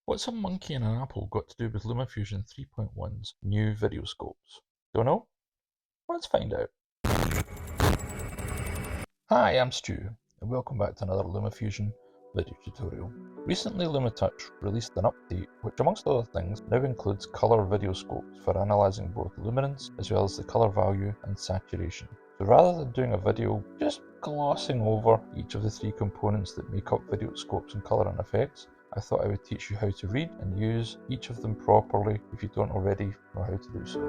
What's a monkey and an apple got to do with LumaFusion 3.1's new Videoscopes? Don't know? Let's find out. Hi, I'm Stu, and welcome back to another LumaFusion video tutorial. Recently Luma-Touch released an update which, amongst other things, now includes colour videoscopes for analysing both luminance as well as the colour value and saturation. So rather than doing a video just glossing over each of the three components that make up videoscopes and colour and effects, I thought I would teach you how to read and use each of them properly if you don't already know how to do so.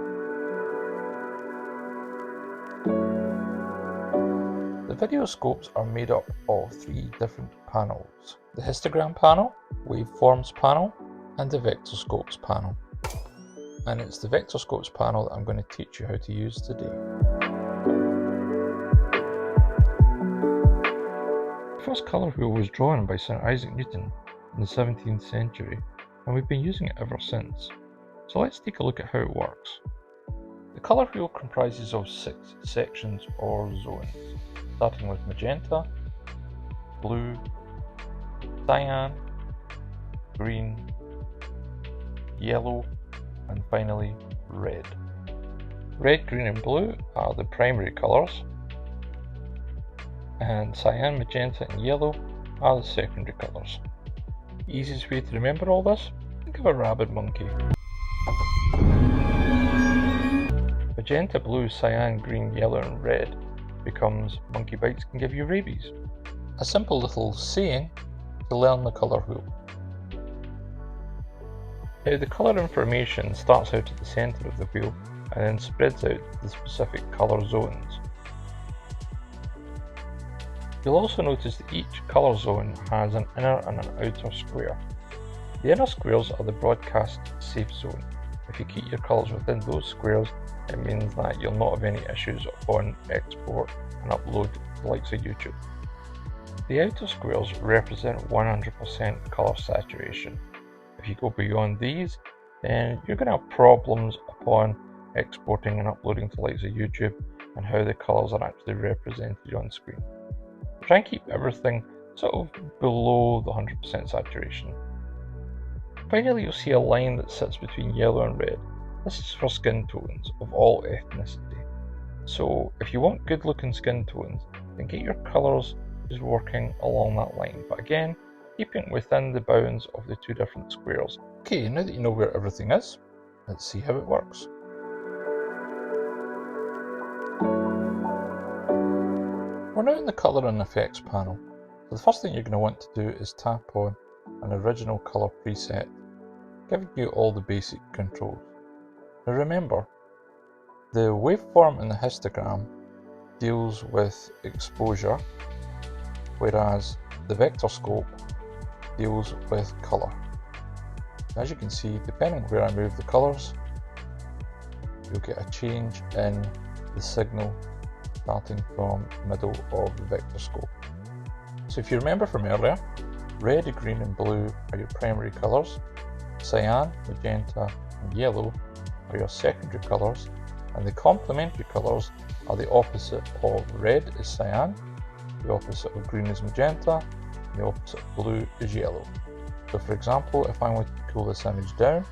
The videoscopes are made up of three different panels: the histogram panel, waveforms panel, and the Vectorscopes panel. And it's the Vectorscopes panel that I'm going to teach you how to use today. The first colour wheel was drawn by Sir Issac Newton in the 17th century, and we've been using it ever since. So let's take a look at how it works. The colour wheel comprises of 6 sections or zones, starting with magenta, blue, cyan, green, yellow, and finally red. Red, green and blue are the primary colours, and cyan, magenta and yellow are the secondary colours. The easiest way to remember all this? Think of a rabid monkey. Magenta, blue, cyan, green, yellow and red becomes monkey bites can give you rabies. A simple little saying to learn the colour wheel. Now the colour information starts out at the centre of the wheel and then spreads out to the specific colour zones. You'll also notice that each colour zone has an inner and an outer square. The inner squares are the broadcast safe zone. If you keep your colours within those squares, it means that you'll not have any issues on export and upload to the likes of YouTube. The outer squares represent 100% colour saturation. If you go beyond these, then you're going to have problems upon exporting and uploading to the likes of YouTube and how the colours are actually represented on screen. Try and keep everything sort of below the 100% saturation. Finally, you'll see a line that sits between yellow and red. This is for skin tones of all ethnicity. So if you want good looking skin tones, then get your colours just working along that line. But again, keeping within the bounds of the two different squares. Okay, now that you know where everything is, let's see how it works. We're now in the colour and effects panel. So the first thing you're going to want to do is tap on an original colour preset, giving you all the basic controls. Now remember, the waveform in the histogram deals with exposure, whereas the Vectorscope deals with colour. As you can see, depending where I move the colours, you'll get a change in the signal starting from the middle of the Vectorscope. So if you remember from earlier, red, green and blue are your primary colours, cyan, magenta and yellow are your secondary colours, and the complementary colours are the opposite of red is cyan, the opposite of green is magenta, and the opposite of blue is yellow. So for example, if I wanted to cool this image down,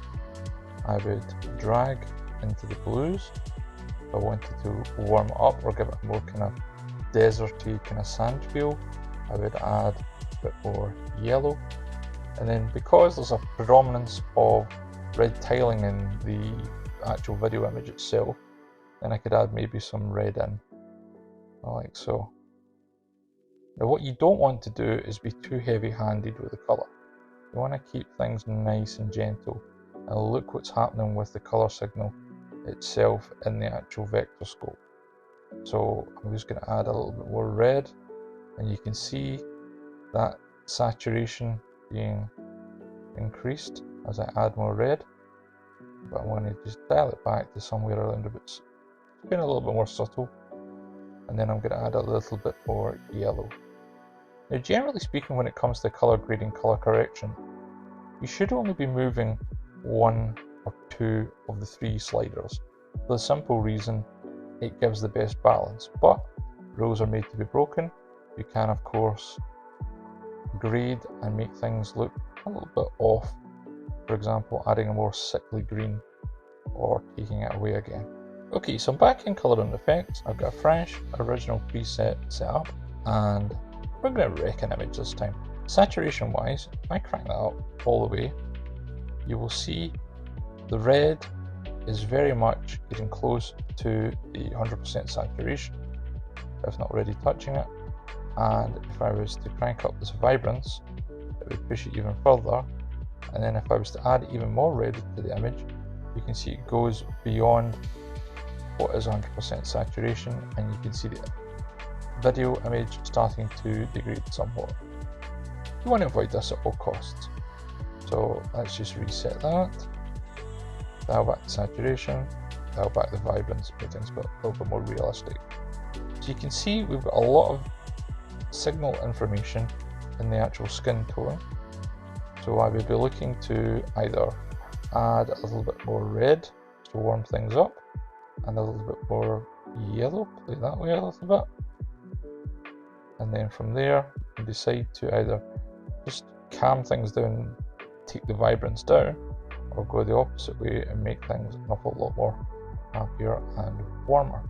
I would drag into the blues. If I wanted to warm it up or give it a more kind of deserty kind of sand feel, I would add a bit more yellow. And then because there's a predominance of red tiling in the actual video image itself, then I could add maybe some red in, like so. Now what you don't want to do is be too heavy-handed with the colour. You want to keep things nice and gentle, and look what's happening with the colour signal itself in the actual Vectorscope. So I'm just going to add a little bit more red, and you can see that saturation being increased as I add more red, but I want to just dial it back to somewhere around about, it's been a little bit more subtle, and then I'm going to add a little bit more yellow. Now generally speaking, when it comes to colour grading, colour correction, you should only be moving one or two of the three sliders, for the simple reason it gives the best balance. But rules are made to be broken. You can of course grade and make things look a little bit off for example adding a more sickly green or taking it away again. Okay, so I'm back in Colour and Effects. I've got a fresh original preset set up and we're going to wreck an image this time. Saturation wise, if I crank that up all the way, you will see the red is very much getting close to the 100% saturation, if not already touching it. And if I was to crank up this vibrance, it would push it even further. And then if I was to add even more red to the image, you can see it goes beyond what is 100% saturation, and you can see the video image starting to degrade somewhat. You want to avoid this at all costs. So let's just reset that, dial back the saturation, dial back the vibrance, make things a little bit more realistic. So you can see we've got a lot of signal information in the actual skin tone. So I would be looking to either add a little bit more red to warm things up, and a little bit more yellow, play that way a little bit. And then from there, you decide to either just calm things down, take the vibrance down, or go the opposite way and make things an awful lot more happier and warmer.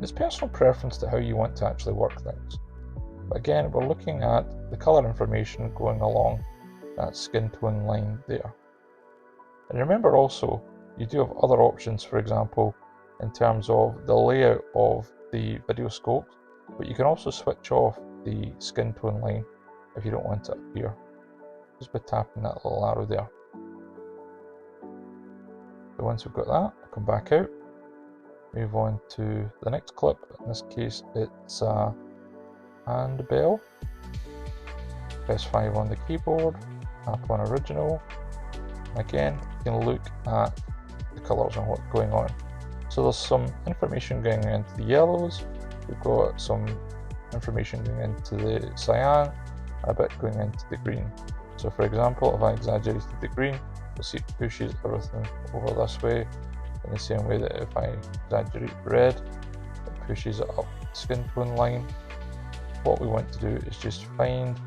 It's personal preference to how you want to actually work things. But again, we're looking at the colour information going along that skin tone line there. And remember also, you do have other options, for example, in terms of the layout of the Videoscopes, but you can also switch off the skin tone line if you don't want it up here, just by tapping that little arrow there. So once we've got that, I'll come back out, move on to the next clip. In this case, it's a handbell. Press 5 on the keyboard, tap on original. Again, you can look at the colours and what's going on. So there's some information going into the yellows, we've got some information going into the cyan, and a bit going into the green. So for example, if I exaggerated the green, you'll see it pushes everything over this way, in the same way that if I exaggerate red, it pushes it up the skin tone line. What we want to do is just find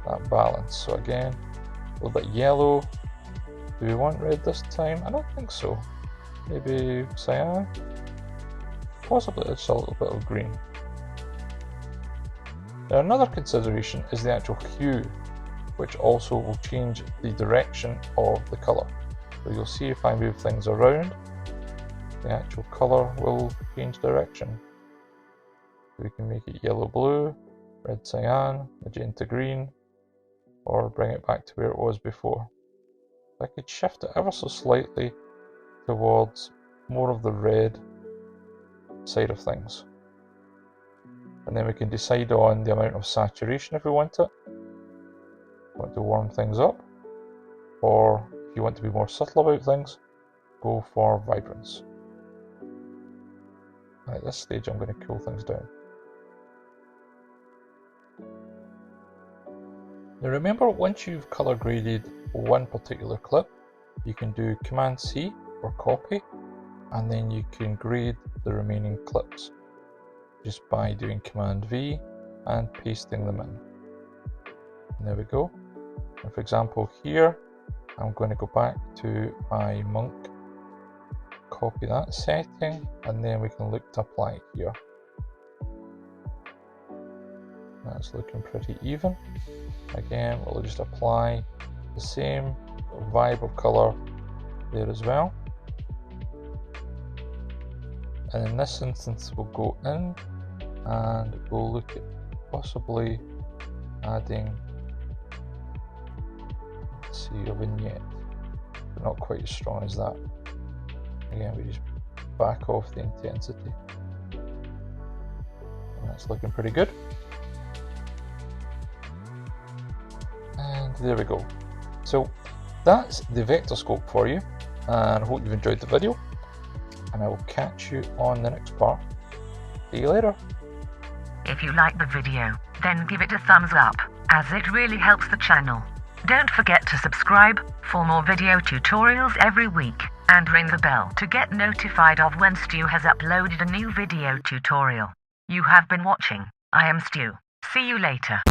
that balance. So again, a little bit yellow. Do we want red this time? I don't think so. Maybe cyan? Possibly it's a little bit of green. Now another consideration is the actual hue, which also will change the direction of the colour. So you'll see if I move things around, the actual colour will change direction. We can make it yellow-blue, red cyan, magenta green, or bring it back to where it was before. I could shift it ever so slightly towards more of the red side of things. And then we can decide on the amount of saturation if we want it. Want to warm things up, or if you want to be more subtle about things, go for vibrance. At this stage I'm going to cool things down. Now remember, once you've colour graded one particular clip, you can do Command C or copy, and then you can grade the remaining clips just by doing Command V and pasting them in. And there we go. And for example here, I'm going to go back to my monk, copy that setting, and then we can look to apply it here. That's looking pretty even. Again, we'll just apply the same vibe of colour there as well. And in this instance, we'll go in and we'll look at possibly adding, let's see, a vignette, but not quite as strong as that. Again, we just back off the intensity. And that's looking pretty good. And there we go. So that's the Vectorscope for you, and I hope you've enjoyed the video, and I will catch you on the next part. See you later. If you like the video, then give it a thumbs up, as it really helps the channel. Don't forget to subscribe for more video tutorials every week, and ring the bell to get notified of when Stu has uploaded a new video tutorial. You have been watching. I am Stu. See you later.